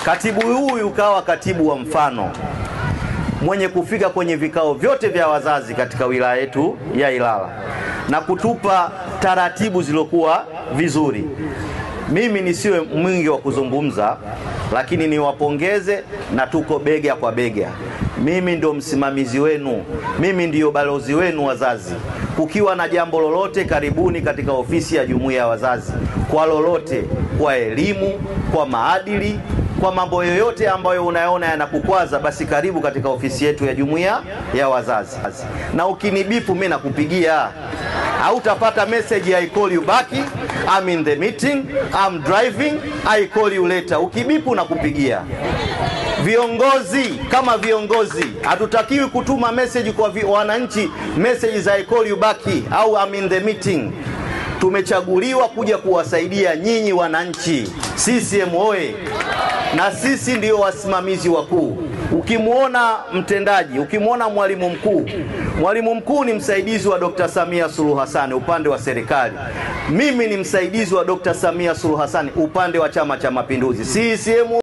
Katibu huyu ukawa katibu wa mfano, mwenye kufika kwenye vikao vyote vya wazazi katika wilaya yetu ya Ilala na kutupa taratibu zilokuwa vizuri. Mimi nisiwe mwingi wa kuzungumza, lakini niwapongeze na tuko bega kwa bega. Mimi ndio msimamizi wenu, mimi ndio balozi wenu wazazi. Kukiwa na jambo lolote, karibuni katika ofisi ya jumuiya ya wazazi, kwa lolote, kwa elimu, kwa maadili, kwa mambo yoyote ambayo unaona yanakukwaza, basi karibu katika ofisi yetu ya jumuiya ya wazazi. Na ukinibipu mimi nakupigia. Hautapata message I call you back, I'm in the meeting, I'm driving, I call you later. Ukibipu nakupigia. Viongozi kama viongozi hatutakiwi kutuma message kwa wananchi, message za I call you back au I'm in the meeting. Tumechaguliwa kuja kuwasaidia nyinyi wananchi. CCM oye! Na sisi ndio wasimamizi wakuu. Ukimuona mtendaji, ukimuona mwalimu mkuu ni msaidizi wa Dr. Samia Suluhu Hassan upande wa serikali. Mimi ni msaidizi wa Dr. Samia Suluhu Hassan upande wa Chama cha Mapinduzi. CCM